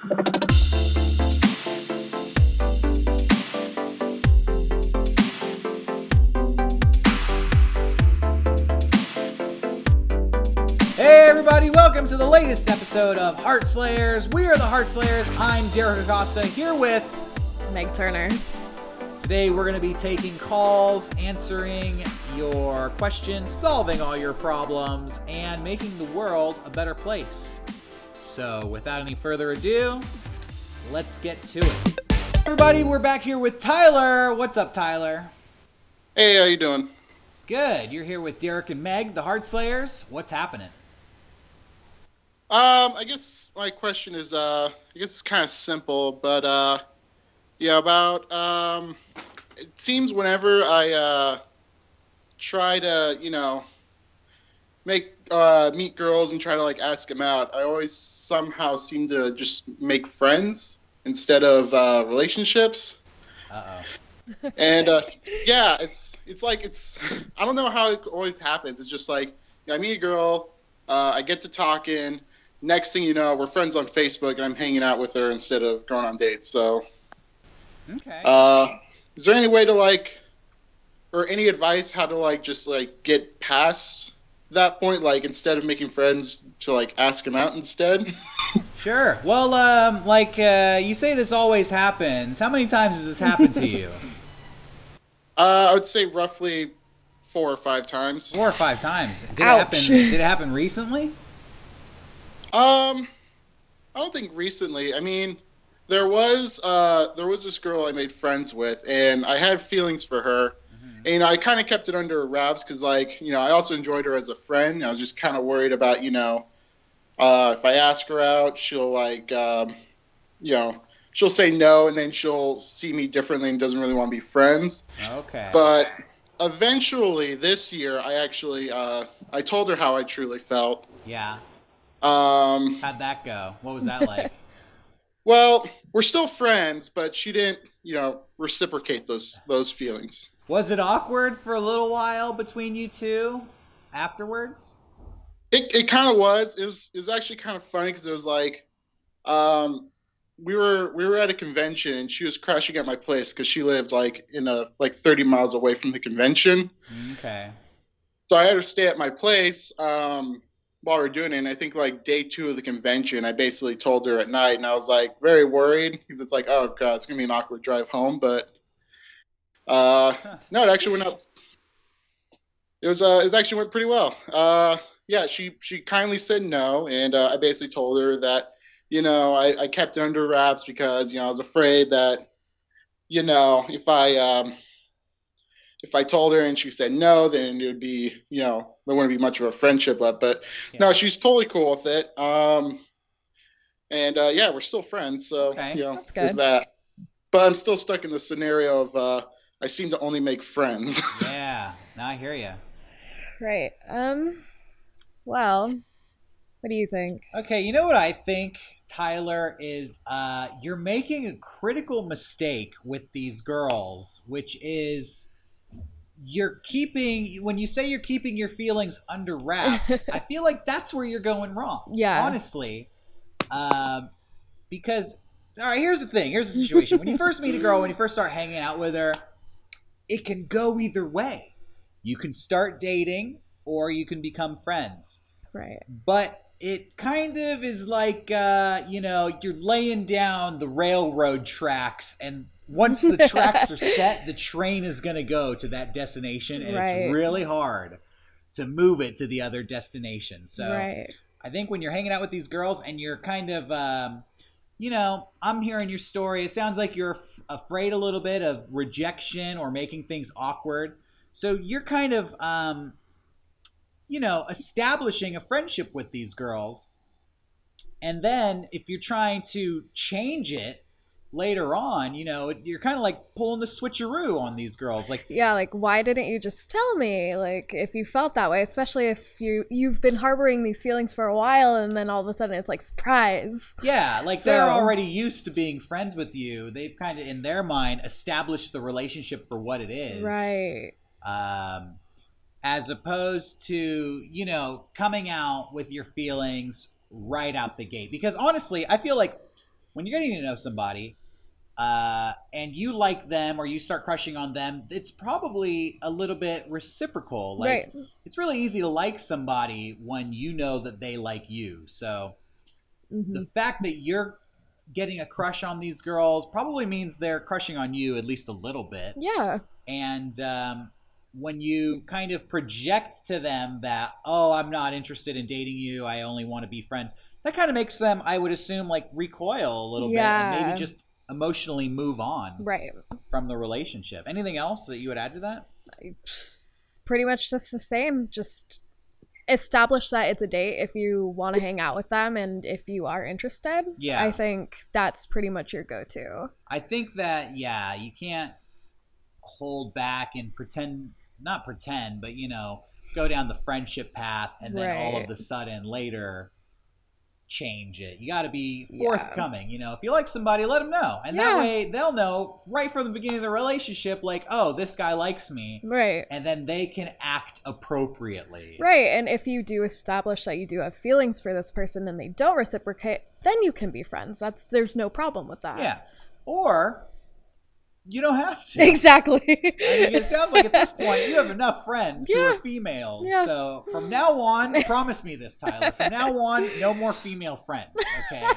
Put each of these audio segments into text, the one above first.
Hey everybody, welcome to the latest episode of HeartSlayers. We are the HeartSlayers. I'm Derrick Acosta here with Meg Turner. Today we're going to be taking calls, answering your questions, solving all your problems, and making the world a better place. So without any further ado, let's get to it. Everybody, we're back here with Tyler. What's up, Tyler? Hey, how you doing? Good. You're here with Derrick and Meg, the HeartSlayers. What's happening? I guess my question is, I guess it's kind of simple, but, it seems whenever I, try to, meet girls and try to, ask them out, I always somehow seem to just make friends instead of, relationships. Uh-oh. And, I don't know how it always happens. It's just I meet a girl, I get to talking. Next thing you know, we're friends on Facebook, and I'm hanging out with her instead of going on dates. So, Okay. Is there any way to or any advice how to get past that point? Instead of making friends, to ask them out instead. Sure. Well, you say this always happens. How many times has this happened to you? I would say roughly 4 or 5 times. 4 or 5 times. Ouch. Did it happen recently? I don't think recently. I mean, there was this girl I made friends with, and I had feelings for her. Mm-hmm. And I kind of kept it under wraps because, I also enjoyed her as a friend. I was just kind of worried about, if I ask her out, she'll she'll say no, and then she'll see me differently and doesn't really want to be friends. Okay. But eventually this year, I actually I told her how I truly felt. Yeah. How'd that go? What was that like? Well, we're still friends, but she didn't, reciprocate those feelings. Was it awkward for a little while between you two afterwards? It kind of was. It was actually kind of funny because it was we were at a convention and she was crashing at my place because she lived 30 miles away from the convention. Okay. So I had her stay at my place while we were doing it. And I think day 2 of the convention, I basically told her at night, and I was very worried because it's oh god, it's gonna be an awkward drive home. But no, it actually went up. It actually went pretty well. Yeah, she kindly said no, and I basically told her that I kept it under wraps because I was afraid that if I told her and she said no, then it would be, there wouldn't be much of a friendship left. But yeah. No, she's totally cool with it. Yeah, we're still friends. So, okay. That's good. There's that. But I'm still stuck in the scenario of I seem to only make friends. Yeah, now I hear you. Right. Well, what do you think? Okay, you know what I think, Tyler, is you're making a critical mistake with these girls, which is when you say you're keeping your feelings under wraps, I feel like that's where you're going wrong. Yeah. Honestly. Because, all right, here's the thing. Here's the situation. When you first meet a girl, when you first start hanging out with her, it can go either way. You can start dating or you can become friends. Right. But it kind of is you're laying down the railroad tracks, and once the tracks are set, the train is going to go to that destination, and right. It's really hard to move it to the other destination. So right. I think when you're hanging out with these girls and you're kind of, I'm hearing your story. It sounds like you're afraid a little bit of rejection or making things awkward. So you're kind of, establishing a friendship with these girls. And then if you're trying to change it later on, you're kind of pulling the switcheroo on these girls. Yeah, why didn't you just tell me? If you felt that way, especially if you've been harboring these feelings for a while and then all of a sudden it's surprise. Yeah, they're already used to being friends with you. They've kind of, in their mind, established the relationship for what it is. Right. As opposed to, coming out with your feelings right out the gate. Because honestly, I feel like when you're getting to know somebody, and you like them or you start crushing on them, it's probably a little bit reciprocal. Like, Right. it's really easy to like somebody when you know that they like you. So the fact that you're getting a crush on these girls probably means they're crushing on you at least a little bit. Yeah. And when you kind of project to them that, oh, I'm not interested in dating you, I only want to be friends, that kind of makes them, I would assume, like recoil a little bit and maybe just emotionally move on from the relationship. Anything else that you would add to that? Pretty much just the same. Just establish that it's a date if you want to hang out with them and if you are interested. Yeah. I think that's pretty much your go-to. I think that, yeah, you can't hold back and not pretend, but, go down the friendship path and then all of a sudden later change it. You got to be forthcoming. If you like somebody, let them know. And that way they'll know right from the beginning of the relationship, like, oh, this guy likes me. Right. And then they can act appropriately. Right. And if you do establish that you do have feelings for this person and they don't reciprocate, then you can be friends. There's no problem with that. Yeah. Or you don't have to. Exactly. I mean, it sounds like at this point you have enough friends who are females. Yeah. So from now on, promise me this, Tyler. From now on, no more female friends. Okay.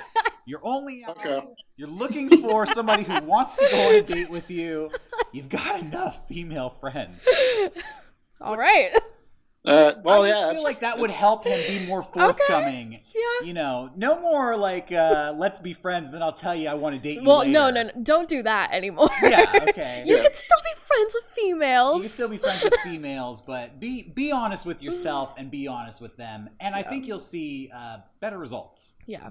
You're only out. Okay. You're looking for somebody who wants to go on a date with you. You've got enough female friends. All right. Well, I just feel like that would help him be more forthcoming. Okay. Yeah. No more like, let's be friends, then I'll tell you I want to date you Well, later. no. Don't do that anymore. Yeah, okay. You can still be friends with females. You can still be friends with females, but be honest with yourself and be honest with them. And I think you'll see better results. Yeah.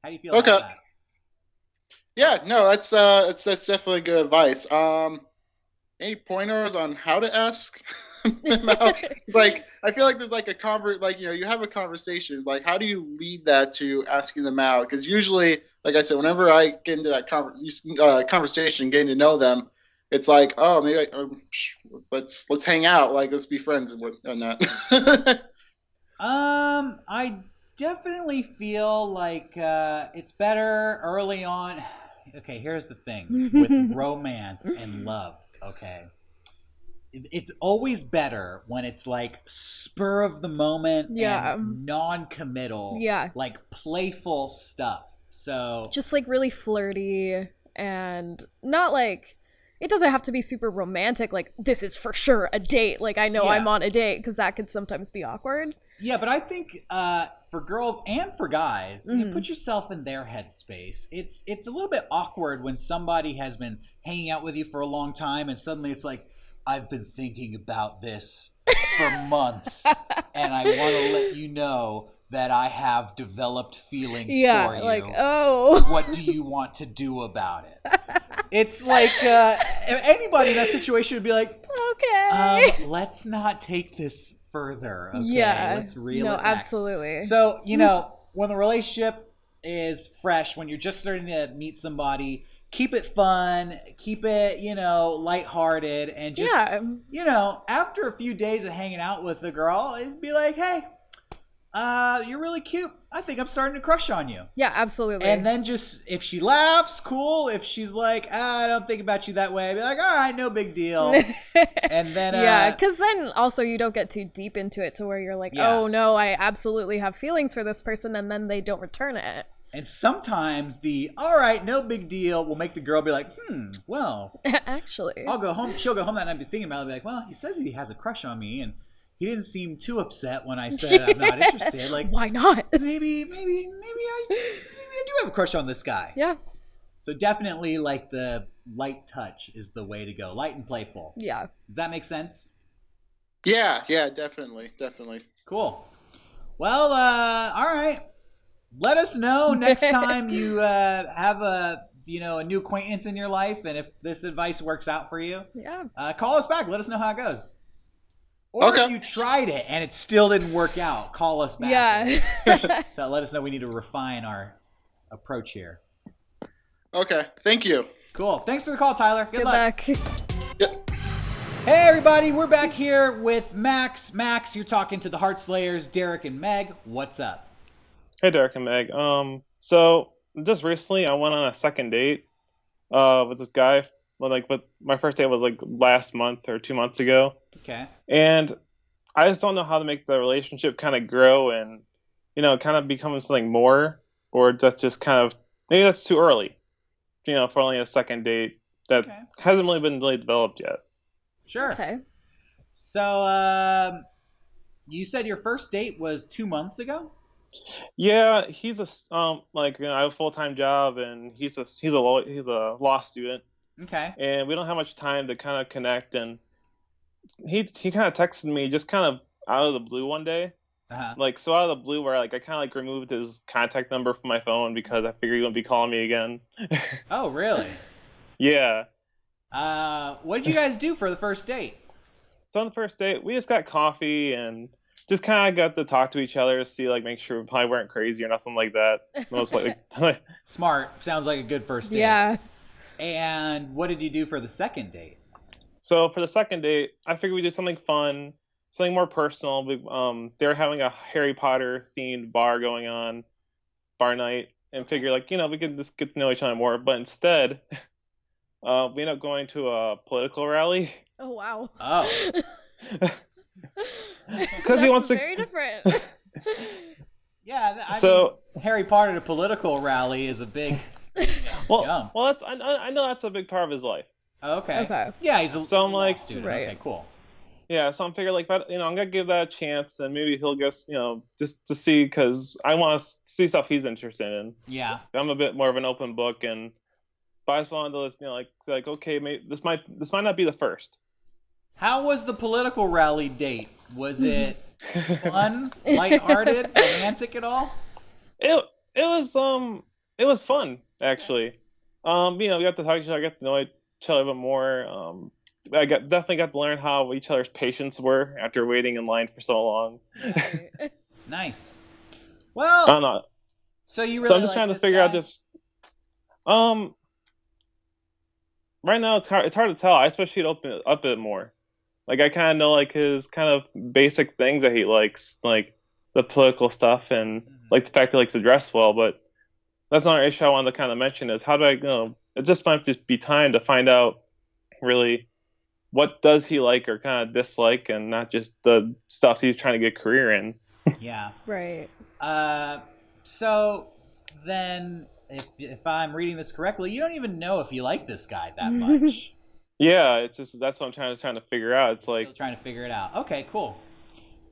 How do you feel about that? Yeah, no, that's definitely good advice. Any pointers on how to ask them out? It's like, I feel like there's like you have a conversation. Like, how do you lead that to asking them out? Because usually, like I said, whenever I get into that conversation, getting to know them, it's like, oh, maybe let's hang out. Like, let's be friends and whatnot. I definitely feel like it's better early on. Okay, here's the thing with romance and love. Okay, it's always better when it's like spur of the moment and non-committal, like playful stuff. So just like really flirty and not like, it doesn't have to be super romantic, like this is for sure a date, like I know I'm on a date, because that could sometimes be awkward. Yeah, but I think for girls and for guys, you put yourself in their headspace. It's a little bit awkward when somebody has been hanging out with you for a long time and suddenly it's like, I've been thinking about this for months and I want to let you know that I have developed feelings for you. Like, oh. What do you want to do about it? It's like anybody in that situation would be like, okay, let's not take this further. Okay, let's reel it back. Absolutely. So, when the relationship is fresh, when you're just starting to meet somebody, keep it fun, keep it, lighthearted, and just, after a few days of hanging out with the girl, it'd be like, hey, you're really cute. I think I'm starting to crush on you. Yeah, absolutely. And then just, if she laughs, cool. If she's like, I don't think about you that way, I'd be like, all right, no big deal. And then, because then also you don't get too deep into it to where you're like, oh no, I absolutely have feelings for this person, and then they don't return it. And sometimes the, all right, no big deal, will make the girl be like, well. Actually. I'll go home. She'll go home that night and be thinking about it, be like, well, he says he has a crush on me, and he didn't seem too upset when I said I'm not interested. Like, why not? Maybe I do have a crush on this guy. Yeah. So definitely, like, the light touch is the way to go. Light and playful. Yeah. Does that make sense? Yeah, definitely. Cool. Well, all right. Let us know next time you have a new acquaintance in your life, and if this advice works out for you. Yeah. Call us back. Let us know how it goes. Or if you tried it and it still didn't work out, call us back. Yeah. So let us know we need to refine our approach here. Okay. Thank you. Cool. Thanks for the call, Tyler. Good luck. Yep. Hey, everybody. We're back here with Max. Max, you're talking to the HeartSlayers, Derrick and Meg. What's up? Hey, Derrick and Meg. So just recently I went on a second date with this guy. Well, like, but my first date was like last month or 2 months ago, Okay. and I just don't know how to make the relationship kind of grow and kind of become something more, or that's just kind of maybe that's too early, for only a second date that Okay. hasn't really been really developed yet. Sure. Okay. So, you said your first date was 2 months ago? Yeah, he's like I have a full-time job, and he's a law student, Okay. and we don't have much time to kind of connect. And he kind of texted me just kind of out of the blue one day, Uh-huh. like so out of the blue, where like I kind of like removed his contact number from my phone because I figured he wouldn't be calling me again. Oh, really? Yeah. What did you guys do for the first date? So on the first date, we just got coffee and just kind of got to talk to each other, see like make sure we probably weren't crazy or nothing like that. Most likely. Smart. Sounds like a good first date. Yeah. And what did you do for the second date? So for the second date, I figured we'd do something fun, something more personal. They're having a Harry Potter themed bar night, and figure like we could just get to know each other more. But instead, we ended up going to a political rally. Oh wow. Oh. Because he wants to. Very different. Yeah. I So mean, Harry Potter to political rally is a big well, jump. well, I know that's a big part of his life. Okay. Okay. Yeah, he's a So I'm law like- student. Right. Okay, cool. Yeah, so I'm figuring like, but I'm gonna give that a chance, and maybe he'll just just to see, because I want to see stuff he's interested in. Yeah. I'm a bit more of an open book, but I just wanted to just, like okay, maybe this might not be the first. How was the political rally date? Was it fun, lighthearted, romantic at all? It was fun actually. We got to talk to each other, got to know each other a bit more. Definitely got to learn how each other's patience were after waiting in line for so long. Right. Nice. I Well, don't know. so you really So I'm just like trying to this figure out guy? just right now it's hard to tell. I especially open it up a bit more. Like I kind of know like his kind of basic things that he likes, like the political stuff and like the fact he likes to dress well. But that's another issue I wanted to kind of mention is how do I it just might just be time to find out really what does he like or kind of dislike, and not just the stuff he's trying to get a career in. Yeah. Right. So then, if I'm reading this correctly, you don't even know if you like this guy that much. Yeah, it's just that's what I'm trying to figure out. It's like Still trying to figure it out. Okay, cool.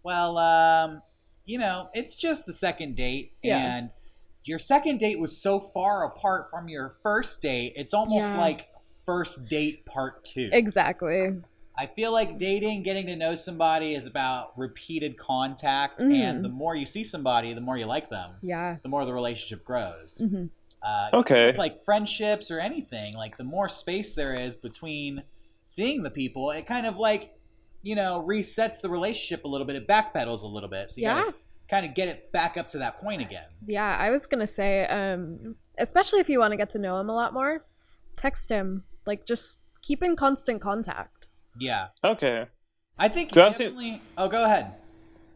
Well, it's just the second date, Yeah. and your second date was so far apart from your first date. It's almost Yeah. like first date part 2. Exactly. I feel like dating, getting to know somebody is about repeated contact, and the more you see somebody, the more you like them, Yeah. the more the relationship grows. Hmm. okay. With, like friendships or anything, like the more space there is between seeing the people, it kind of like, resets the relationship a little bit. It backpedals a little bit. So you gotta kind of get it back up to that point again. Yeah, I was gonna say, especially if you want to get to know him a lot more, text him. Like, just keep in constant contact. Yeah. Okay. I think Cause I've definitely... Oh, go ahead.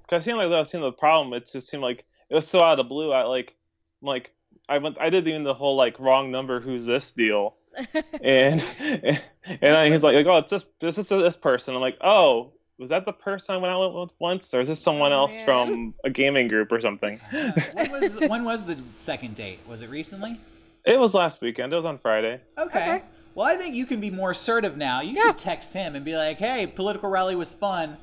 Cause I seen the problem. It just seemed like it was so out of the blue. I did even the whole like wrong number. Who's this deal? and then he's like, oh, it's this person. I'm like, oh, was that the person I went out with once, or is this someone else man. from a gaming group or something? When was the second date? Was it recently? It was last weekend. It was on Friday. Okay. Well, I think you can be more assertive now. You should text him and be like, hey, political rally was fun,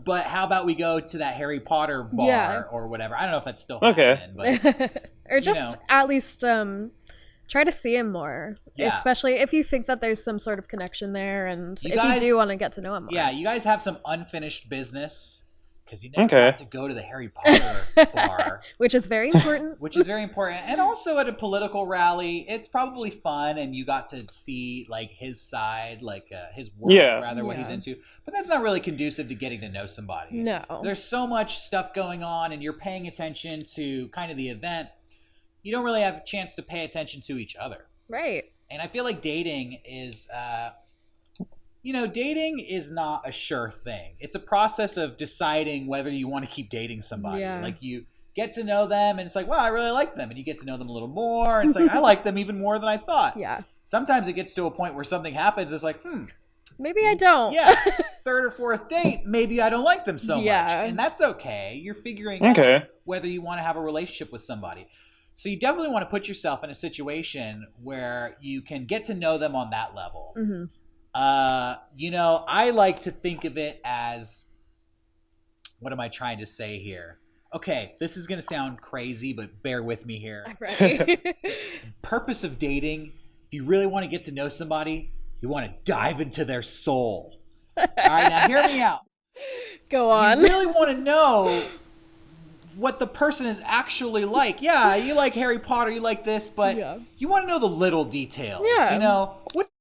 but how about we go to that Harry Potter bar or whatever? I don't know if that's still happening, but Or just at least try to see him more. Yeah. Especially if you think that there's some sort of connection there, and You if guys- you do want to get to know him more. yeah, you guys have some unfinished business because you never Okay. got to go to the Harry Potter bar. Which is very important. Which is very important. And also at a political rally, it's probably fun, and you got to see like his side, like his world, rather what he's into. But that's not really conducive to getting to know somebody. No. There's so much stuff going on, and you're paying attention to kind of the event. You don't really have a chance to pay attention to each other. Right. And I feel like dating is, dating is not a sure thing. It's a process of deciding whether you want to keep dating somebody. Yeah. Like you get to know them, and it's like, wow, I really like them, and you get to know them a little more, and it's like, I like them even more than I thought. Yeah. Sometimes it gets to a point where something happens, it's like, maybe I don't. Yeah, third or fourth date, maybe I don't like them so much, and that's okay. You're figuring out whether you want to have a relationship with somebody. So you definitely want to put yourself in a situation where you can get to know them on that level. Mm-hmm. I like to think of it as, what am I trying to say here? Okay, this is going to sound crazy, but bear with me here. Right. Purpose of dating, if you really want to get to know somebody, you want to dive into their soul. All right, now hear me out. Go on. You really want to know what the person is actually like. Yeah, you like Harry Potter, you like this, but you want to know the little details. Yeah. What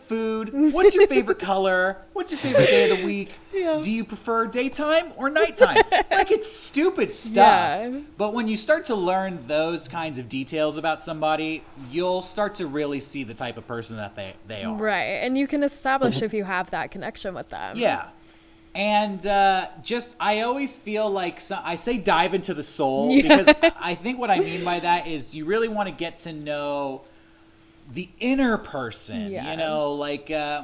food? What's your favorite color? What's your favorite day of the week? Yeah. Do you prefer daytime or nighttime? Like, it's stupid stuff. Yeah. But when you start to learn those kinds of details about somebody, you'll start to really see the type of person that they are. Right, and you can establish if you have that connection with them. Yeah. And I always feel like, I say dive into the soul, because I think what I mean by that is you really want to get to know the inner person,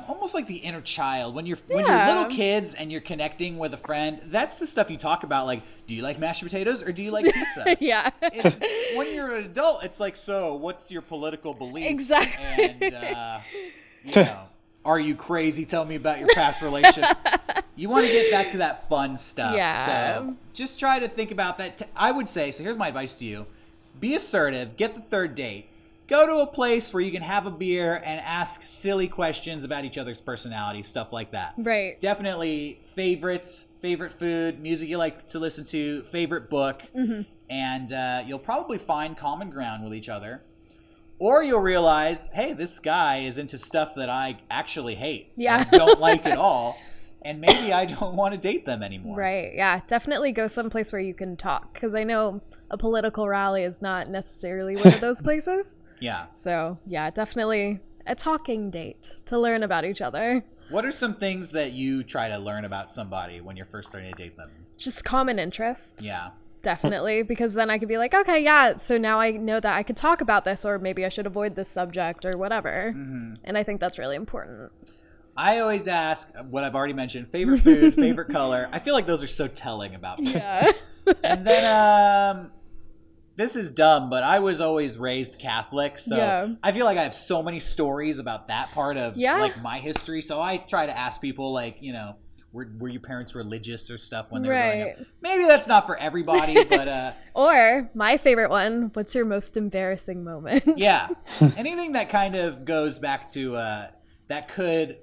almost like the inner child. When you're little kids and you're connecting with a friend, that's the stuff you talk about. Like, do you like mashed potatoes or do you like pizza? Yeah. When you're an adult, it's like, so what's your political beliefs? Exactly. And, are you crazy? Tell me about your past relationship. You want to get back to that fun stuff. Yeah. So just try to think about that. I would say, so here's my advice to you. Be assertive. Get the third date. Go to a place where you can have a beer and ask silly questions about each other's personality, stuff like that. Right. Definitely favorites, favorite food, music you like to listen to, favorite book. Mm-hmm. And you'll probably find common ground with each other. Or you'll realize, hey, this guy is into stuff that I actually hate. Yeah. And don't like at all. And maybe I don't want to date them anymore. Right. Yeah. Definitely go someplace where you can talk. Because I know a political rally is not necessarily one of those places. Yeah. So, yeah, definitely a talking date to learn about each other. What are some things that you try to learn about somebody when you're first starting to date them? Just common interests. Yeah. Definitely, because then I could be like, okay, yeah, so now I know that I could talk about this, or maybe I should avoid this subject or whatever. Mm-hmm. And I think that's really important. I always ask what I've already mentioned, favorite food, favorite color. I feel like those are so telling about me. Yeah. And then, this is dumb, but I was always raised Catholic, so I feel like I have so many stories about that part of like my history. So I try to ask people, like, were your parents religious or stuff when they were growing up? Maybe that's not for everybody, but or my favorite one, what's your most embarrassing moment? Yeah. Anything that kind of goes back to that could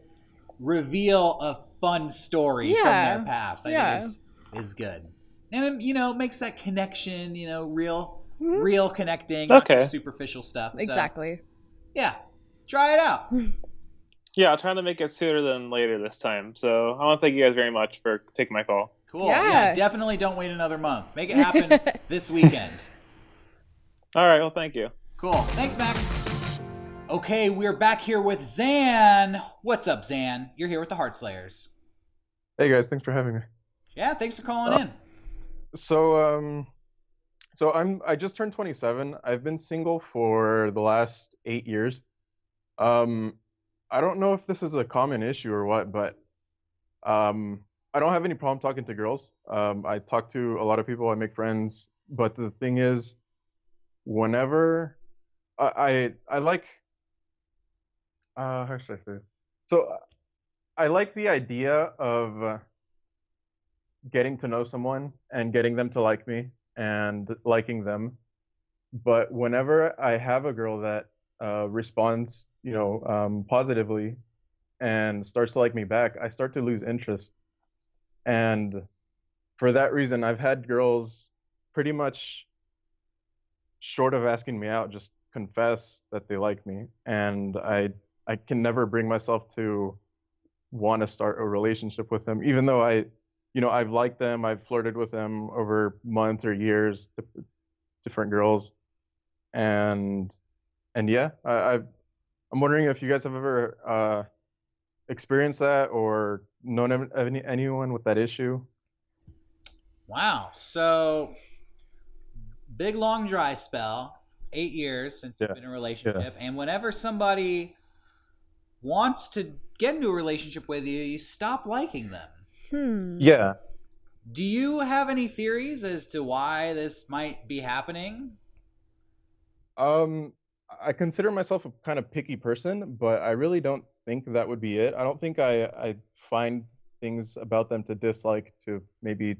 reveal a fun story from their past, I think is good. And makes that connection, real connecting, not just superficial stuff. Exactly. So, yeah. Try it out. Yeah, I'll try to make it sooner than later this time. So I want to thank you guys very much for taking my call. Cool. Yeah, definitely don't wait another month. Make it happen this weekend. All right, well, thank you. Cool. Thanks, Max. Okay, we're back here with Zan. What's up, Zan? You're here with the HeartSlayers. Hey, guys. Thanks for having me. Yeah, thanks for calling in. So I just turned 27. I've been single for the last 8 years. I don't know if this is a common issue or what, but I don't have any problem talking to girls. I talk to a lot of people. I make friends. But the thing is, whenever I like, how should I say it? So I like the idea of getting to know someone and getting them to like me and liking them. But whenever I have a girl that responds, positively and starts to like me back, I start to lose interest. And for that reason, I've had girls pretty much, short of asking me out, just confess that they like me. And I can never bring myself to want to start a relationship with them, even though I've liked them, I've flirted with them over months or years, different girls. And yeah, I'm wondering if you guys have ever experienced that or known anyone with that issue. Wow. So big long dry spell, 8 years since you've been in a relationship, and whenever somebody wants to get into a relationship with you, you stop liking them. Yeah. Do you have any theories as to why this might be happening? I consider myself a kind of picky person, but I really don't think that would be it. I don't think I find things about them to dislike to maybe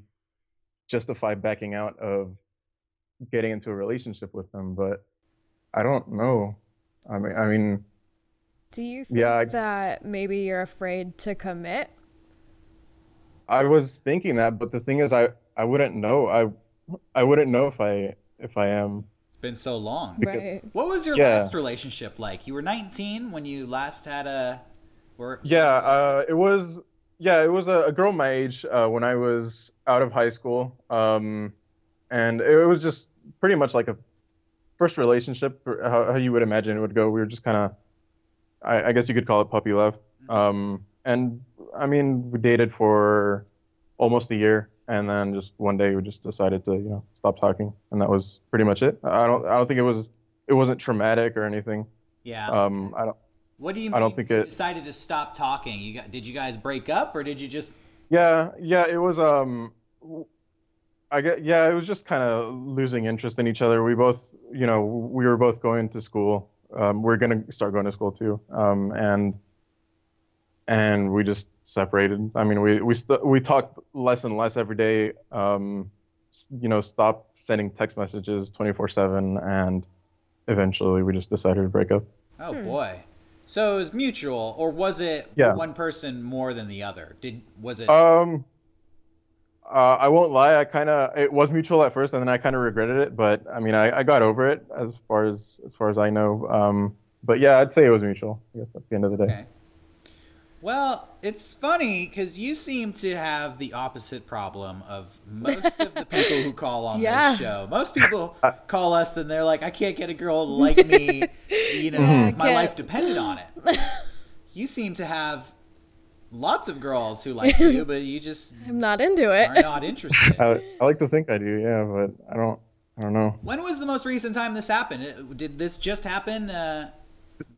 justify backing out of getting into a relationship with them, but I don't know. I mean, do you think that maybe you're afraid to commit? I was thinking that, but the thing is, I wouldn't know. I wouldn't know if I am. It's been so long. Right. What was your last relationship like? You were 19 when you last had a. It was a girl my age when I was out of high school, and it was just pretty much like a first relationship, how you would imagine it would go. We were just kind of, I guess you could call it puppy love. And I mean, we dated for almost a year, and then just one day we just decided to, stop talking, and that was pretty much it. I don't think it wasn't traumatic or anything. Yeah. I don't. What do you mean? I don't think you decided to stop talking. Did you guys break up, or did you just? Yeah. It was it was just kind of losing interest in each other. We both, we were both going to school. We're gonna start going to school too. And we just separated. I mean, we talked less and less every day. Stopped sending text messages 24/7, and eventually we just decided to break up. Oh boy. So it was mutual, or was it one person more than the other? Was it? I won't lie. It was mutual at first, and then I kind of regretted it. But I mean, I got over it as far as I know. But yeah, I'd say it was mutual. I guess at the end of the day. Okay. Well, it's funny because you seem to have the opposite problem of most of the people who call on this show. Most people call us and they're like, I can't get a girl to like me. My life depended on it. You seem to have lots of girls who like you, but you just I'm not into it. Are not interested. I like to think I do, yeah, but I don't know. When was the most recent time this happened? Did this just happen?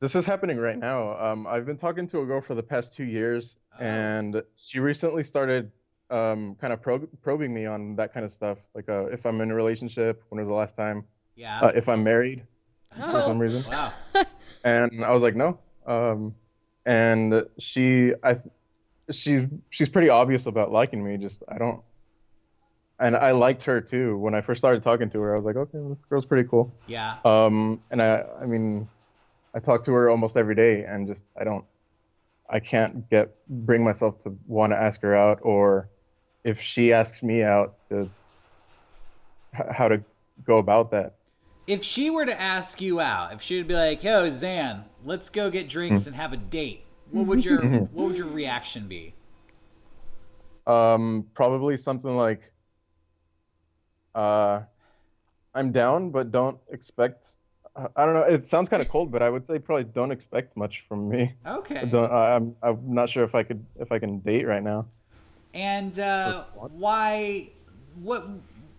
This is happening right now. I've been talking to a girl for the past 2 years, and she recently started kind of probing me on that kind of stuff. Like if I'm in a relationship, when was the last time? Yeah. If I'm married for some reason. Wow. And I was like, no. And she's pretty obvious about liking me. Just I don't. And I liked her too. When I first started talking to her, I was like, okay, this girl's pretty cool. Yeah. And I mean, I talk to her almost every day, and just I can't bring myself to want to ask her out, or if she asks me out, to how to go about that. If she were to ask you out, if she would be like, "Yo, Zan, let's go get drinks and have a date," what would your reaction be? Probably something like, I'm down, but don't expect. I don't know. It sounds kind of cold, but I would say probably don't expect much from me. Okay. I'm not sure if I can date right now. And why?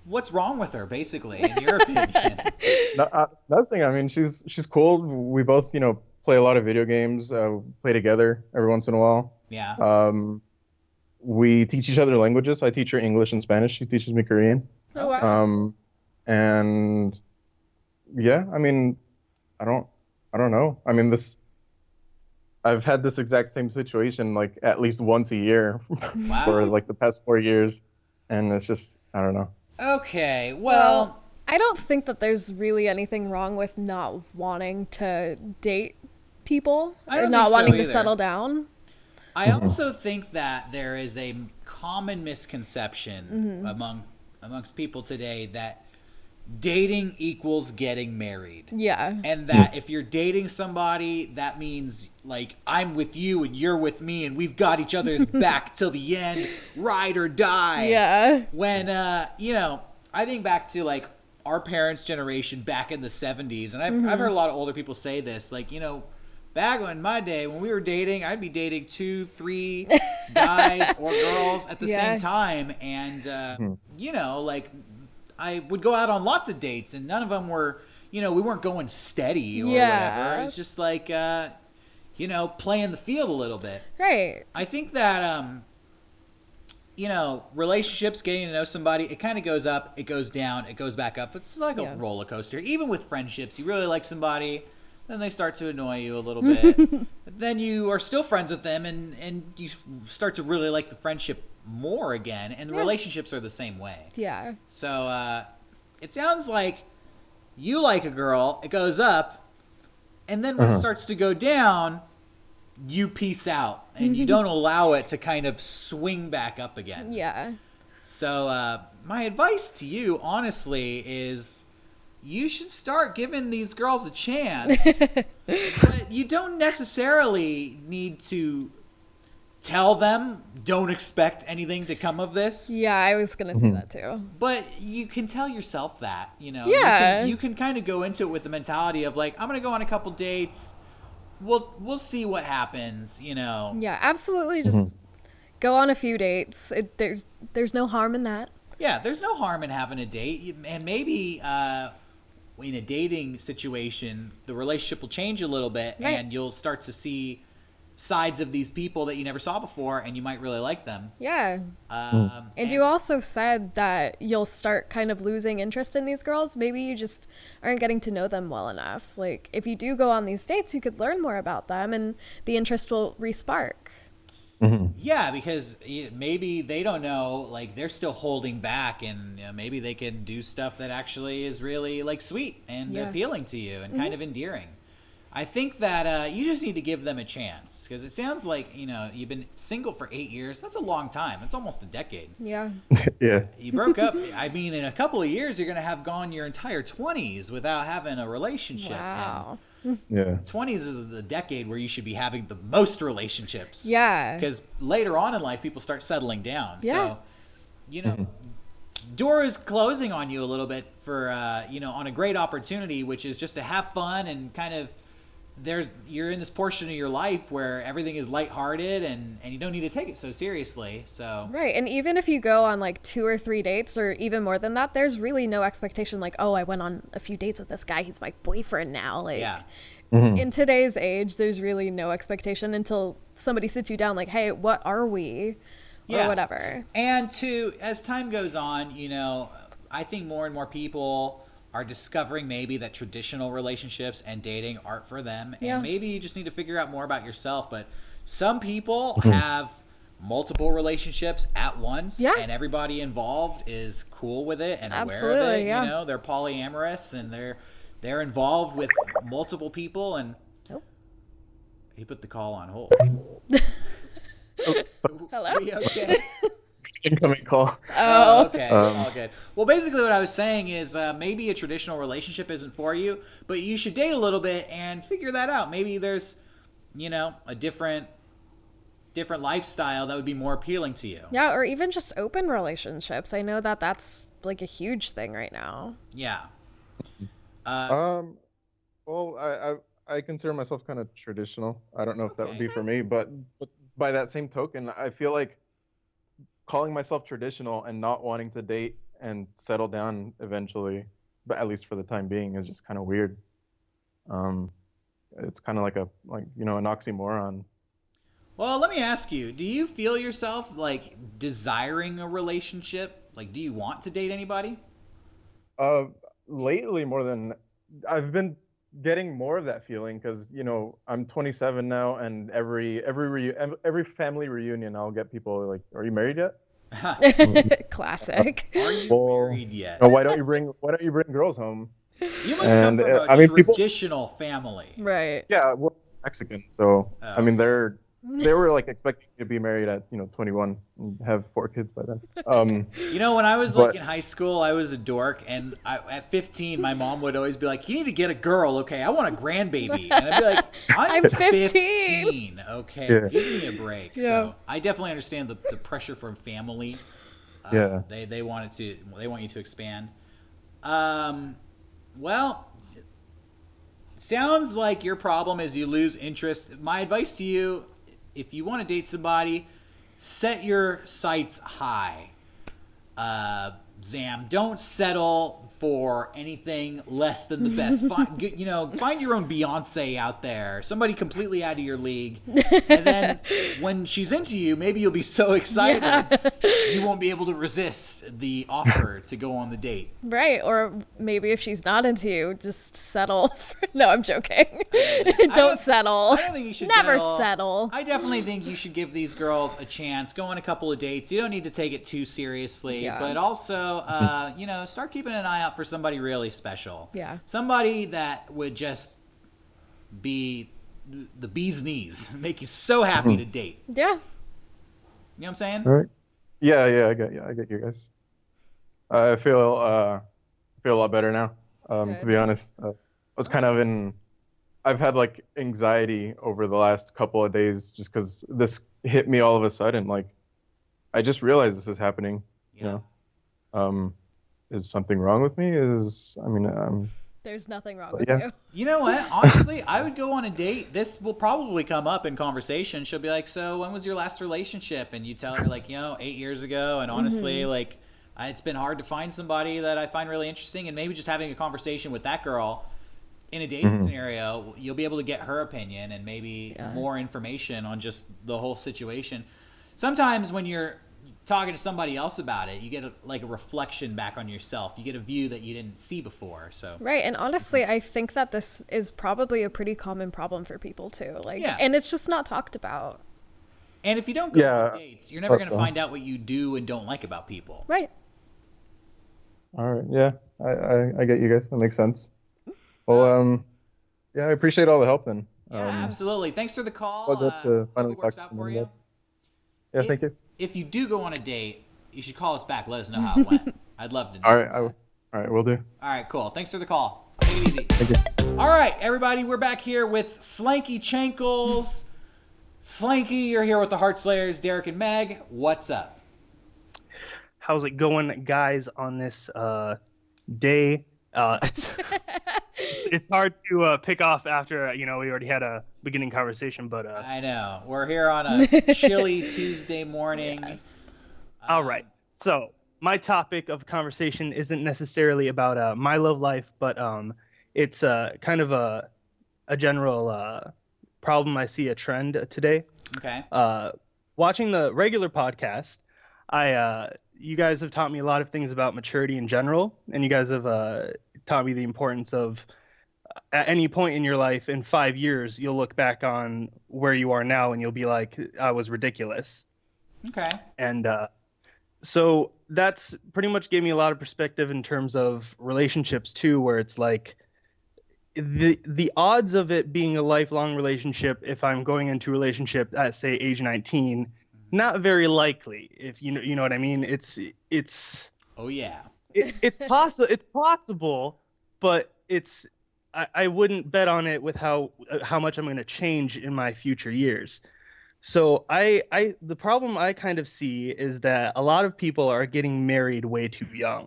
What's wrong with her, basically, in your opinion? Nothing. I mean, she's cool. We both play a lot of video games. Play together every once in a while. Yeah. We teach each other languages. I teach her English and Spanish. She teaches me Korean. Oh wow. And yeah, I mean, I don't know. I mean, I've had this exact same situation like at least once a year for like the past 4 years, and it's just I don't know. Okay, well, I don't think that there's really anything wrong with not wanting to date people or not wanting to settle down. I also think that there is a common misconception amongst people today that dating equals getting married. Yeah. And that if you're dating somebody, that means like I'm with you and you're with me and we've got each other's back till the end, ride or die. Yeah. When I think back to like our parents' generation back in the 70s, and I've heard a lot of older people say this, like, back in my day when we were dating, I'd be dating 2, 3 guys or girls at the same time, and like I would go out on lots of dates, and none of them were, we weren't going steady or whatever. It's just like, playing the field a little bit. Right. I think that, relationships, getting to know somebody, it kind of goes up, it goes down, it goes back up. It's like a roller coaster. Even with friendships, you really like somebody, then they start to annoy you a little bit. Then you are still friends with them, and you start to really like the friendship more again, and the relationships are the same way. Yeah. So it sounds like you like a girl, it goes up, and then when it starts to go down, you peace out, and you don't allow it to kind of swing back up again. Yeah. So my advice to you, honestly, is you should start giving these girls a chance. But you don't necessarily need to tell them, don't expect anything to come of this. Yeah, I was going to say that too. But you can tell yourself that, Yeah. You can kind of go into it with the mentality of like, I'm going to go on a couple dates. We'll see what happens, Yeah, absolutely. Just go on a few dates. There's no harm in that. Yeah, there's no harm in having a date. And maybe in a dating situation, the relationship will change a little bit, and you'll start to see sides of these people that you never saw before, and you might really like them. Yeah. And you also said that you'll start kind of losing interest in these girls. Maybe you just aren't getting to know them well enough. Like, if you do go on these dates, you could learn more about them, and the interest will re-spark. Yeah, because maybe they don't know, like, they're still holding back, and maybe they can do stuff that actually is really, like, sweet and appealing to you and kind of endearing. I think that you just need to give them a chance, because it sounds like, you've been single for 8 years. That's a long time. It's almost a decade. Yeah. Yeah. You broke up. I mean, in a couple of years, you're going to have gone your entire 20s without having a relationship. Wow. Yeah. 20s is the decade where you should be having the most relationships. Yeah. Because later on in life, people start settling down. Yeah. So, door is closing on you a little bit for, on a great opportunity, which is just to have fun and kind of, you're in this portion of your life where everything is lighthearted and you don't need to take it so seriously. So Right. And even if you go on like 2 or 3 dates or even more than that, there's really no expectation like, oh, I went on a few dates with this guy, he's my boyfriend now. Like in today's age, there's really no expectation until somebody sits you down like, hey, what are we? Or whatever. And as time goes on, I think more and more people are discovering maybe that traditional relationships and dating aren't for them. And maybe you just need to figure out more about yourself. But some people have multiple relationships at once, and everybody involved is cool with it and aware of it. They're polyamorous and they're involved with multiple people. And he put the call on hold. Hello? Are we okay? Incoming call. Oh, okay. All good. Well, basically what I was saying is maybe a traditional relationship isn't for you, but you should date a little bit and figure that out. Maybe there's, a different lifestyle that would be more appealing to you. Yeah, or even just open relationships. I know that that's like a huge thing right now. Yeah. Well, I consider myself kind of traditional. I don't know if that would be for me, but by that same token, I feel like calling myself traditional and not wanting to date and settle down eventually, but at least for the time being, is just kind of weird. It's kind of like an oxymoron. Well, let me ask you, do you feel yourself like desiring a relationship? Like, do you want to date anybody? Lately, more than I've been getting more of that feeling because I'm 27 now, and every family reunion I'll get people like, "Are you married yet?" Classic. Are you married yet? Why don't you bring girls home? You must come from a traditional family, right? Yeah, we're Mexican, so I mean they were like expecting me to be married at 21 and have 4 kids by then. When I was like in high school, I was a dork, and at 15, my mom would always be like, "You need to get a girl, okay? I want a grandbaby." And I'd be like, "I'm 15, okay? Yeah. Give me a break." Yeah. So I definitely understand the pressure from family. They want you to expand. Well, sounds like your problem is you lose interest. My advice to you, if you want to date somebody, set your sights high. Zam, don't settle for anything less than the best. Find your own Beyonce out there, somebody completely out of your league, and then when she's into you, maybe you'll be so excited you won't be able to resist the offer to go on the date. Right, or maybe if she's not into you, just settle. No, I'm joking. Don't settle. I don't think you should never settle. I definitely think you should give these girls a chance. Go on a couple of dates. You don't need to take it too seriously, but also, start keeping an eye out for somebody really special. Yeah. Somebody that would just be the bee's knees, make you so happy to date. Yeah. You know what I'm saying? All right. Yeah, I get you guys. I feel a lot better now. To be honest, I was kind of I've had like anxiety over the last couple of days just because this hit me all of a sudden. Like, I just realized this is happening. Yeah. Is something wrong with me? There's nothing wrong with you. You know what? Honestly, I would go on a date. This will probably come up in conversation. She'll be like, so when was your last relationship? And you tell her, like, 8 years ago. And honestly, like, it's been hard to find somebody that I find really interesting. And maybe just having a conversation with that girl in a dating scenario, you'll be able to get her opinion and maybe more information on just the whole situation. Sometimes when you're talking to somebody else about it, you get a reflection back on yourself. You get a view that you didn't see before. So right, and honestly, I think that this is probably a pretty common problem for people too. And it's just not talked about. And if you don't go on dates, you're never going to find out what you do and don't like about people. Right. All right. Yeah, I get you guys. That makes sense. Well, I appreciate all the help then. Yeah, absolutely. Thanks for the call. Well, to finally hope it works talk out to for me you. about. Yeah, thank you. If you do go on a date, you should call us back. Let us know how it went. I'd love to know. All right, all right, we'll do. All right, cool. Thanks for the call. Take it easy. Thank you. All right, everybody, we're back here with Slanky Chankles. Slanky, you're here with the HeartSlayers, Derrick and Meg. What's up? How's it going, guys, on this day? It's hard to pick off after we already had a beginning conversation, but I know we're here on a chilly Tuesday morning. Yes. All right, so my topic of conversation isn't necessarily about my love life, but it's kind of a general problem. I see a trend today. Okay. Watching the regular podcast, you guys have taught me a lot of things about maturity in general, and you guys have taught me the importance of at any point in your life in 5 years, you'll look back on where you are now and you'll be like, I was ridiculous. Okay. And so that's pretty much gave me a lot of perspective in terms of relationships too, where it's like the odds of it being a lifelong relationship, if I'm going into a relationship at say age 19, not very likely. If you know what I mean. It's oh yeah. It's possible, but I wouldn't bet on it with how much I'm going to change in my future years. So the problem I kind of see is that a lot of people are getting married way too young.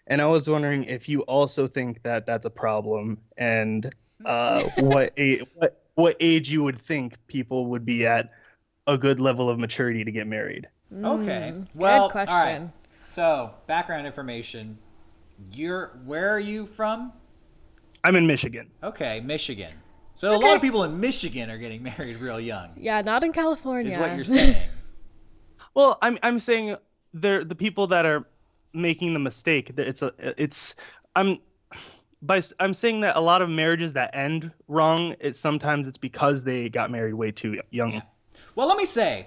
And I was wondering if you also think that that's a problem, and what age you would think people would be at a good level of maturity to get married. Okay. Well, good question. All right. So, background information. Where are you from? I'm in Michigan. Okay, Michigan. So a lot of people in Michigan are getting married real young. Yeah, not in California. Is what you're saying. Well, I'm saying they're the people that are making the mistake. I'm saying that a lot of marriages that end wrong, sometimes it's because they got married way too young. Yeah. Well, let me say,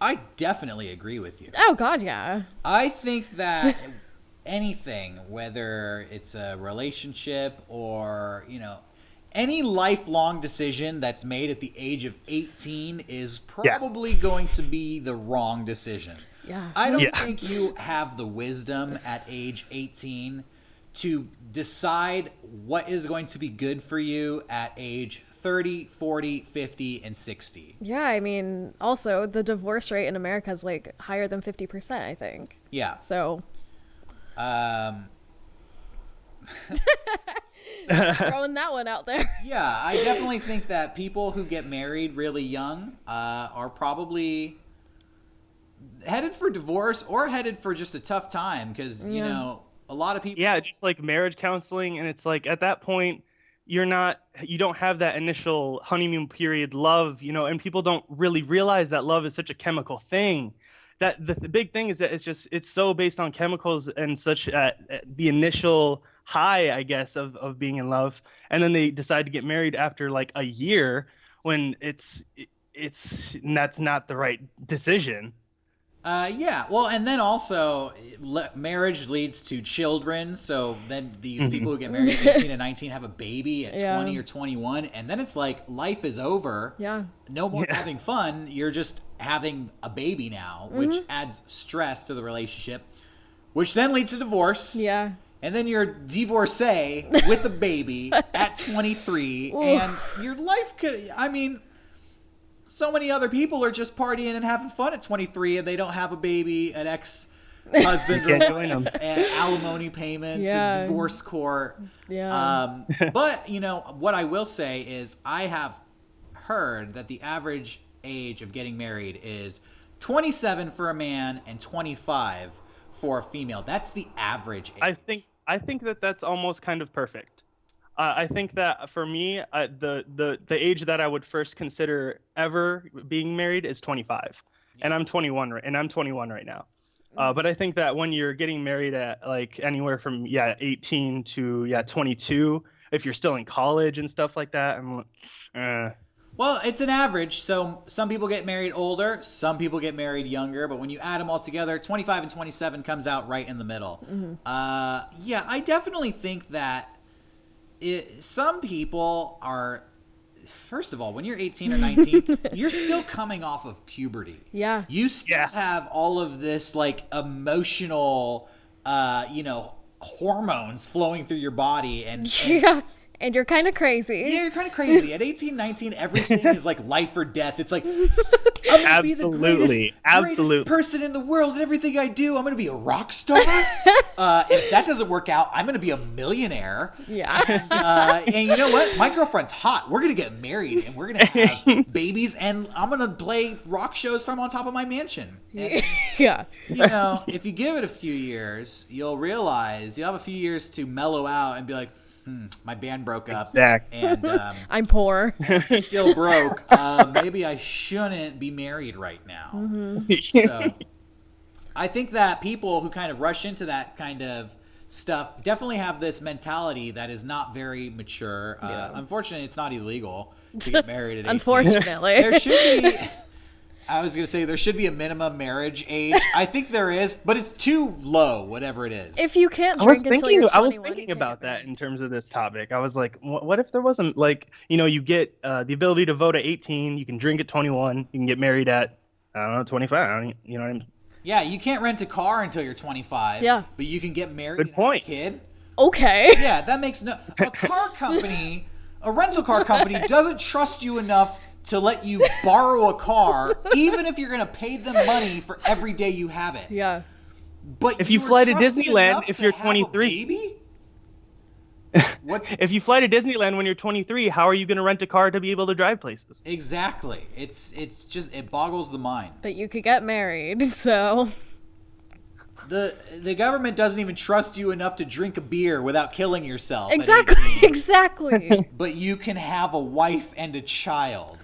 I definitely agree with you. Oh God, yeah. I think that anything, whether it's a relationship or, any lifelong decision that's made at the age of 18 is probably going to be the wrong decision. Yeah. I don't think you have the wisdom at age 18 to decide what is going to be good for you at age 30, 40, 50, and 60. Yeah, I mean, also the divorce rate in America is like higher than 50%, I think. Yeah. So throwing that one out there. Yeah, I definitely think that people who get married really young are probably headed for divorce or headed for just a tough time because, you know, a lot of people. Yeah, just like marriage counseling. And it's like at that point, you don't have that initial honeymoon period love, you know, and people don't really realize that love is such a chemical thing. That the big thing is that it's so based on chemicals and such the initial high, I guess, of being in love. And then they decide to get married after like a year when that's not the right decision. Yeah, well, and then also marriage leads to children. So then these people who get married at 18 and 19 have a baby at 20 or 21, and then it's like life is over. Yeah. No more having fun. You're just having a baby now, which adds stress to the relationship, which then leads to divorce. Yeah. And then you're divorcee with a baby at 23, and your life could, I mean, so many other people are just partying and having fun at 23, and they don't have a baby, an ex-husband or wife, and alimony payments, and divorce court. Yeah. But, you know, what I will say is I have heard that the average age of getting married is 27 for a man and 25 for a female. That's the average age. I think that's almost kind of perfect. I think that for me, the age that I would first consider ever being married is 25, and I'm 21 right now. But I think that when you're getting married at like anywhere from 18 to 22, if you're still in college and stuff like that, Well, it's an average. So some people get married older, some people get married younger, but when you add them all together, 25 and 27 comes out right in the middle. Yeah, I definitely think that some people are, first of all, when you're 18 or 19, you're still coming off of puberty. Yeah. You still have all of this like emotional, hormones flowing through your body. And And you're kind of crazy. Yeah, you're kind of crazy. At 18, 19, everything is like life or death. It's like, I'm going to be the greatest person in the world. And everything I do, I'm going to be a rock star. If that doesn't work out, I'm going to be a millionaire. Yeah. And you know what? My girlfriend's hot. We're going to get married and we're going to have babies. And I'm going to play rock shows from on top of my mansion. And, you know, if you give it a few years, you'll realize you'll have a few years to mellow out and be like, my band broke up. Exactly. And I'm poor. Still broke. Maybe I shouldn't be married right now. So I think that people who kind of rush into that kind of stuff definitely have this mentality that is not very mature. Unfortunately, it's not illegal to get married at 18. Unfortunately. There should be... I was going to say there should be a minimum marriage age. I think there is, but it's too low, whatever it is. If you can't drink until you're 21, I was thinking about that in terms of this topic. I was like, what if there wasn't, like, you know, you get the ability to vote at 18, you can drink at 21, you can get married at, I don't know, 25, you know what I mean? Yeah, you can't rent a car until you're 25. Yeah. But you can get married and have a kid. Okay. Yeah, that makes no... A rental car company doesn't trust you enough to let you borrow a car, even if you're going to pay them money for every day you have it. Yeah. But if you fly to Disneyland if you're 23, if you fly to Disneyland when you're 23, how are you going to rent a car to be able to drive places? Exactly. It's just, it boggles the mind. But you could get married, so... The government doesn't even trust you enough to drink a beer without killing yourself. Exactly. But you can have a wife and a child.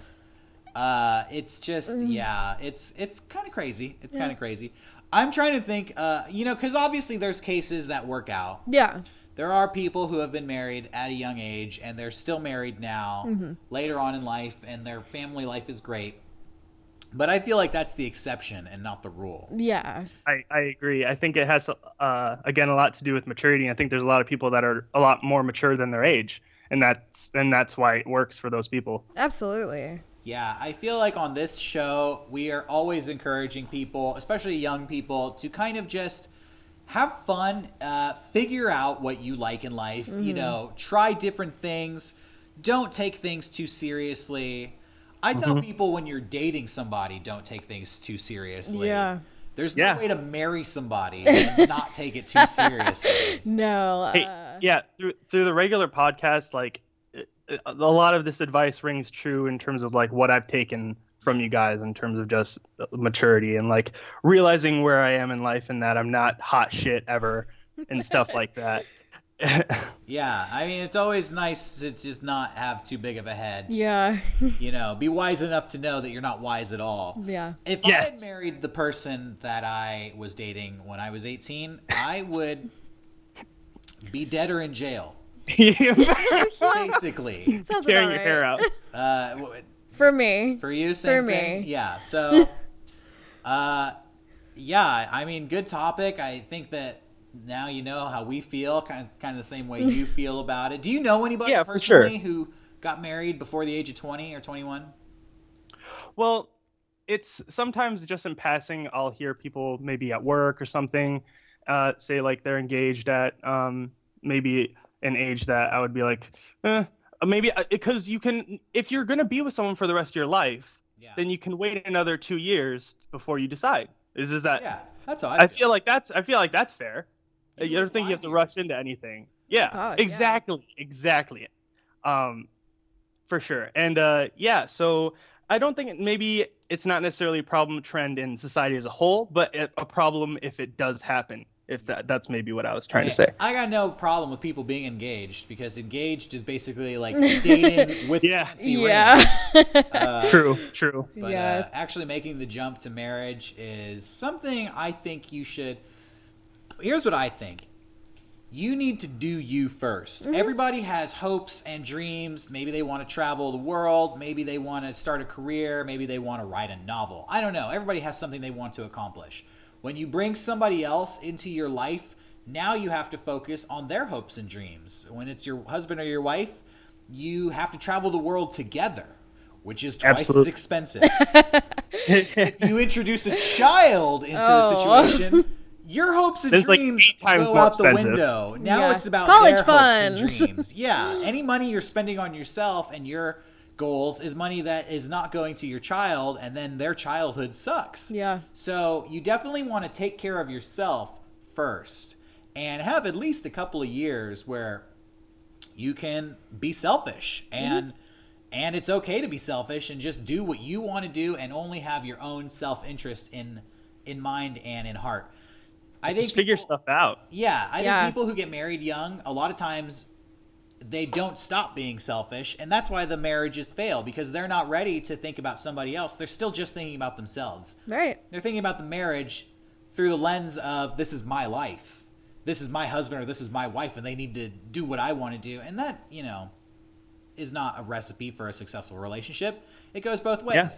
It's just, it's kind of crazy. It's kind of crazy. I'm trying to think, because obviously there's cases that work out. Yeah. There are people who have been married at a young age and they're still married now, later on in life, and their family life is great. But I feel like that's the exception and not the rule. Yeah. I agree. I think it has, again, a lot to do with maturity. I think there's a lot of people that are a lot more mature than their age, and that's why it works for those people. Absolutely. Yeah, I feel like on this show, we are always encouraging people, especially young people, to kind of just have fun, figure out what you like in life, try different things, don't take things too seriously. I tell people when you're dating somebody, don't take things too seriously. Yeah. There's no way to marry somebody and not take it too seriously. No. Through the regular podcast, like, a lot of this advice rings true in terms of like what I've taken from you guys in terms of just maturity and like realizing where I am in life and that I'm not hot shit ever and stuff like that. Yeah, I mean, it's always nice to just not have too big of a head. Yeah. You know, be wise enough to know that you're not wise at all. Yeah. If I had married the person that I was dating when I was 18, I would be dead or in jail. Basically. Sounds tearing about your right. hair out. For me. For you, same thing? Yeah, so, yeah, I mean, good topic. I think that now you know how we feel, kind of the same way you feel about it. Do you know anybody personally who got married before the age of 20 or 21? Well, it's sometimes just in passing, I'll hear people maybe at work or something say like they're engaged at maybe an age that I would be like, maybe because you can, if you're going to be with someone for the rest of your life, then you can wait another 2 years before you decide. Is that? Yeah, that's all. I feel like that's fair. You don't think you have to rush into anything. Yeah, God, exactly. For sure. And so I don't think maybe it's not necessarily a problem trend in society as a whole, but a problem if it does happen. If that's maybe what I was trying to say. I got no problem with people being engaged because engaged is basically like dating with fancy ring. True. But actually making the jump to marriage is something I think you should. Here's what I think. You need to do you first. Mm-hmm. Everybody has hopes and dreams. Maybe they want to travel the world. Maybe they want to start a career. Maybe they want to write a novel. I don't know. Everybody has something they want to accomplish. When you bring somebody else into your life, now you have to focus on their hopes and dreams. When it's your husband or your wife, you have to travel the world together, which is twice as expensive. If you introduce a child into the situation, your hopes and dreams go out the window. Now it's about college their fund. hopes and dreams. Yeah, any money you're spending on yourself and your goals is money that is not going to your child, and then their childhood sucks. Yeah. So you definitely want to take care of yourself first and have at least a couple of years where you can be selfish and it's okay to be selfish and just do what you want to do and only have your own self-interest in mind and in heart. I think just figure stuff out. Yeah, I think people who get married young, a lot of times they don't stop being selfish, and that's why the marriages fail, because they're not ready to think about somebody else. They're still just thinking about themselves. Right. They're thinking about the marriage through the lens of, this is my life. This is my husband or this is my wife, and they need to do what I want to do. And that, is not a recipe for a successful relationship. It goes both ways. Yeah.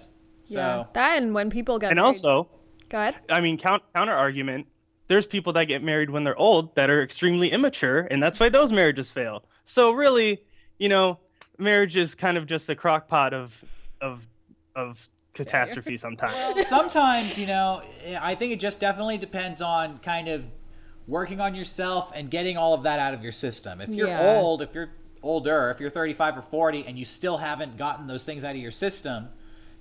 So that, and when people get married, also, go ahead. I mean, counter argument, there's people that get married when they're old that are extremely immature, and that's why those marriages fail. So really, marriage is kind of just a crock pot of catastrophe sometimes. Well, sometimes, I think it just definitely depends on kind of working on yourself and getting all of that out of your system. If you're old, if you're older, if you're 35 or 40 and you still haven't gotten those things out of your system,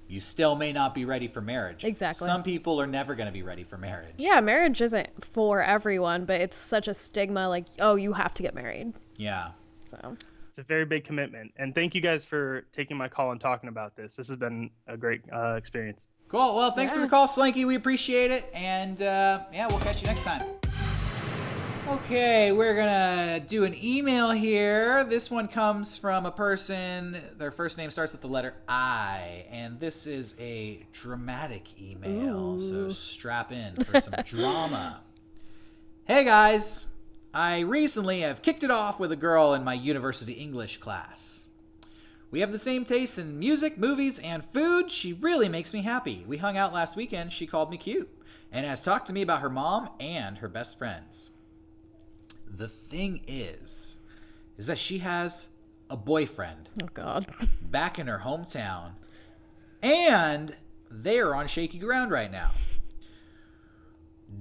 you still may not be ready for marriage. Exactly. Some people are never going to be ready for marriage. Yeah, marriage isn't for everyone, but it's such a stigma, like, oh, you have to get married. Yeah. So it's a very big commitment. And thank you guys for taking my call and talking about this. This has been a great experience. Cool. Well, thanks for the call, Slinky. We appreciate it. And we'll catch you next time. Okay, we're gonna do an email here. This one comes from a person, their first name starts with the letter I, and this is a dramatic email, so strap in for some drama. Hey guys, I recently have kicked it off with a girl in my university English class. We have the same tastes in music, movies, and food. She really makes me happy. We hung out last weekend, she called me cute, and has talked to me about her mom and her best friends. The thing is that she has a boyfriend. Oh, God. Back in her hometown. And they are on shaky ground right now.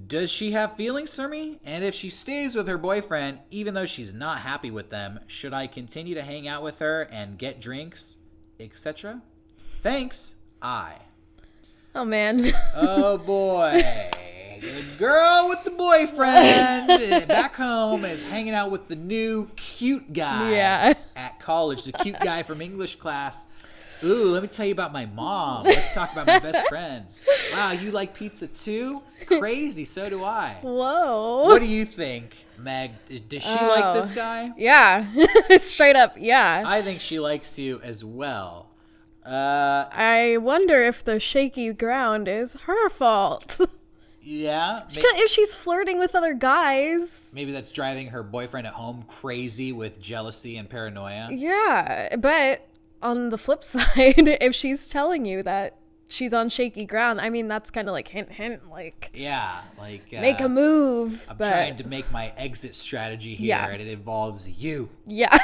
Does she have feelings for me? And if she stays with her boyfriend, even though she's not happy with them, should I continue to hang out with her and get drinks, etc.? Thanks, I. Oh, man. Oh, boy. The girl with the boyfriend back home is hanging out with the new cute guy at college, the cute guy from English class. Ooh, let me tell you about my mom. Let's talk about my best friends. Wow, you like pizza too? Crazy, so do I. Whoa. What do you think, Meg? Does she like this guy? Yeah. Straight up, yeah. I think she likes you as well. I wonder if the shaky ground is her fault. Yeah. If she's flirting with other guys. Maybe that's driving her boyfriend at home crazy with jealousy and paranoia. Yeah, but on the flip side, if she's telling you that she's on shaky ground, I mean, that's kind of like hint, hint, like... Yeah, like... make a move, I'm trying to make my exit strategy here, and it involves you. Yeah.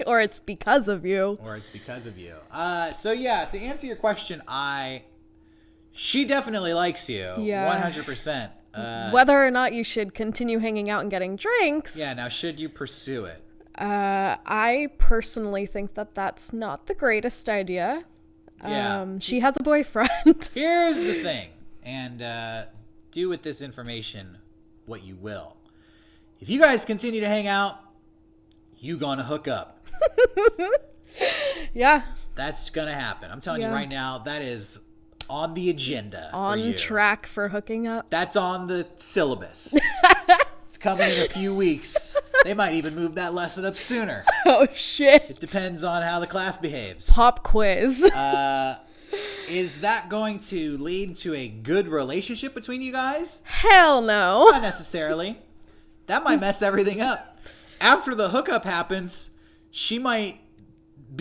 Or it's because of you. So, yeah, to answer your question, she definitely likes you. Yeah. 100%. Whether or not you should continue hanging out and getting drinks. Yeah, now should you pursue it? I personally think that that's not the greatest idea. Yeah. She has a boyfriend. Here's the thing, and do with this information what you will. If you guys continue to hang out, you gonna hook up. Yeah. That's gonna happen. I'm telling you right now, that is on the agenda for you. On track for hooking up. That's on the syllabus. It's coming in a few weeks. They might even move that lesson up sooner. Oh, shit. It depends on how the class behaves. Pop quiz. Is that going to lead to a good relationship between you guys? Hell no. Not necessarily. That might mess everything up. After the hookup happens, she might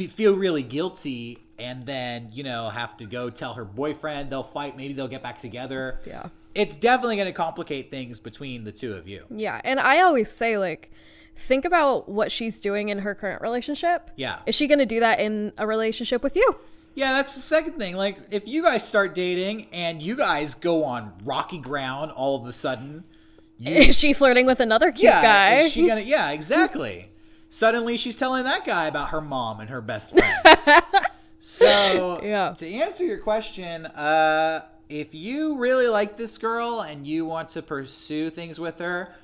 feel really guilty and then, have to go tell her boyfriend. They'll fight. Maybe they'll get back together. Yeah. It's definitely going to complicate things between the two of you. Yeah, and I always say, like, think about what she's doing in her current relationship. Yeah. Is she going to do that in a relationship with you? Yeah, that's the second thing. Like, if you guys start dating and you guys go on rocky ground all of a sudden... Is she flirting with another cute guy? Is she gonna... Yeah, exactly. Suddenly she's telling that guy about her mom and her best friends. So, to answer your question, if you really like this girl and you want to pursue things with her,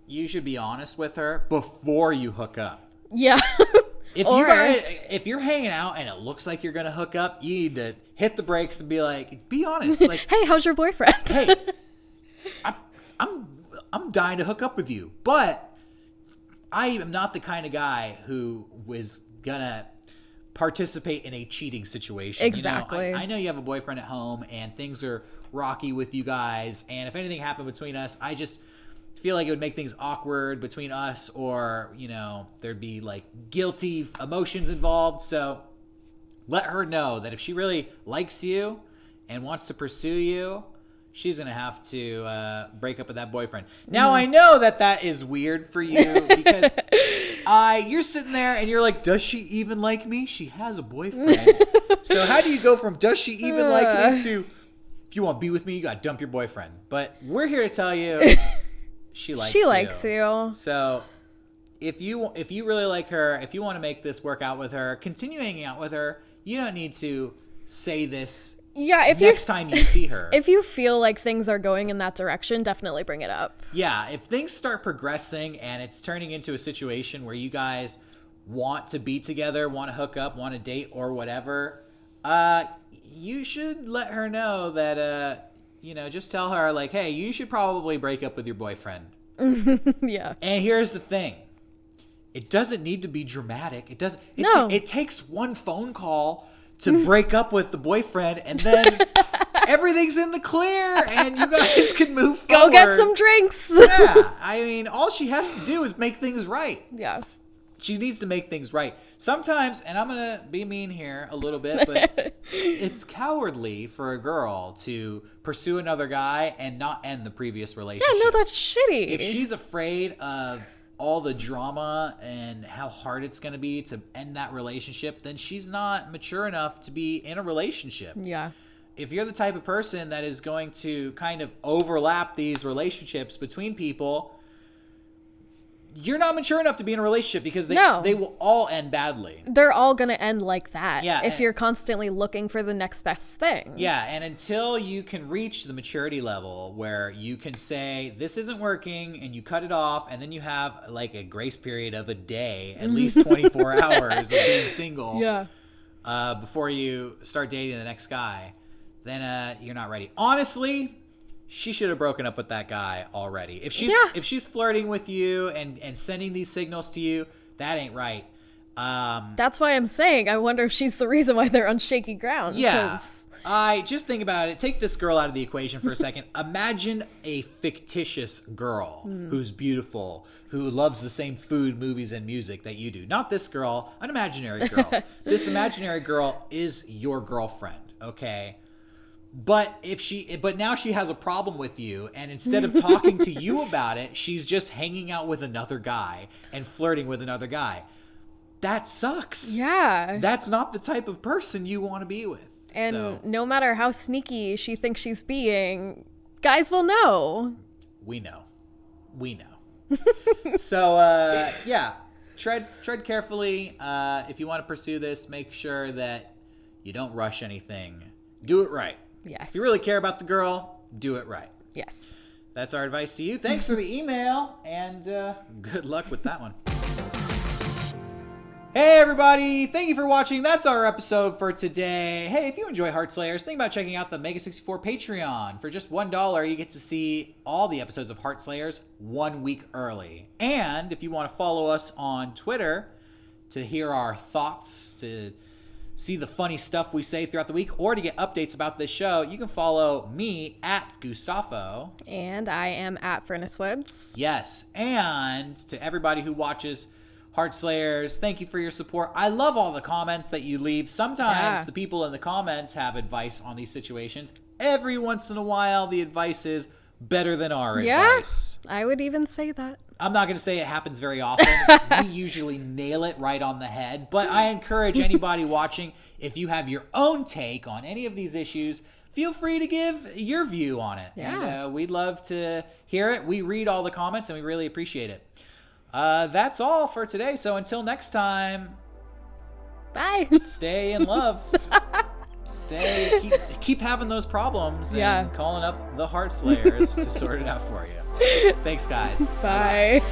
you should be honest with her before you hook up. Yeah. If you're hanging out and it looks like you're gonna hook up, you need to hit the brakes and be like, be honest. Like, hey, how's your boyfriend? Hey, I'm dying to hook up with you, but I am not the kind of guy who is gonna participate in a cheating situation. Exactly. I know you have a boyfriend at home and things are rocky with you guys, and if anything happened between us, I just feel like it would make things awkward between us, or there'd be like guilty emotions involved. So let her know that if she really likes you and wants to pursue you, she's gonna have to break up with that boyfriend. Now I know that is weird for you because you're sitting there and you're like, does she even like me? She has a boyfriend. So how do you go from does she even like me to if you want to be with me, you gotta dump your boyfriend? But we're here to tell you she likes you. So if you really like her, if you want to make this work out with her, continue hanging out with her. You don't need to say this. Yeah, next time you see her. If you feel like things are going in that direction, definitely bring it up. Yeah, if things start progressing and it's turning into a situation where you guys want to be together, want to hook up, want to date or whatever, you should let her know that, just tell her like, hey, you should probably break up with your boyfriend. Yeah. And here's the thing. It doesn't need to be dramatic. It doesn't. It takes one phone call to break up with the boyfriend, and then everything's in the clear, and you guys can move forward. Go get some drinks. Yeah, I mean, all she has to do is make things right. Yeah. She needs to make things right. Sometimes, and I'm going to be mean here a little bit, but it's cowardly for a girl to pursue another guy and not end the previous relationship. Yeah, no, that's shitty. If she's afraid of all the drama and how hard it's going to be to end that relationship, then she's not mature enough to be in a relationship. Yeah. If you're the type of person that is going to kind of overlap these relationships between people, you're not mature enough to be in a relationship because they will all end badly. They're all going to end like that. Yeah, if you're constantly looking for the next best thing. Yeah, and until you can reach the maturity level where you can say, this isn't working, and you cut it off, and then you have like a grace period of a day, at least 24 hours of being single. Yeah. before you start dating the next guy, then you're not ready. Honestly, she should have broken up with that guy already. If she's flirting with you and sending these signals to you, that ain't right. That's why I'm saying I wonder if she's the reason why they're on shaky ground. Yeah. I just think about it. Take this girl out of the equation for a second. Imagine a fictitious girl who's beautiful, who loves the same food, movies, and music that you do. Not this girl, an imaginary girl. This imaginary girl is your girlfriend, okay? But now she has a problem with you, and instead of talking to you about it, she's just hanging out with another guy and flirting with another guy. That sucks. Yeah. That's not the type of person you want to be with. And no matter how sneaky she thinks she's being, guys will know. We know. So, tread carefully. If you want to pursue this, make sure that you don't rush anything. Do it right. Yes. If you really care about the girl, do it right. Yes. That's our advice to you. Thanks for the email, and good luck with that one. Hey everybody, thank you for watching. That's our episode for today. Hey, if you enjoy HeartSlayers, think about checking out the Mega64 Patreon. For just $1, you get to see all the episodes of HeartSlayers 1 week early. And if you want to follow us on Twitter to hear our thoughts, to see the funny stuff we say throughout the week, or to get updates about this show, you can follow me at Gustavo. And I am at Furnace Woods. Yes, and to everybody who watches HeartSlayers, thank you for your support. I love all the comments that you leave. Sometimes the people in the comments have advice on these situations. Every once in a while, the advice is better than our advice. I would even say that. I'm not going to say it happens very often. We usually nail it right on the head. But I encourage anybody watching, if you have your own take on any of these issues, feel free to give your view on it. Yeah. And we'd love to hear it. We read all the comments, and we really appreciate it. That's all for today. So until next time, bye. Stay in love. Keep having those problems and calling up the HeartSlayers to sort it out for you. Thanks, guys. Bye.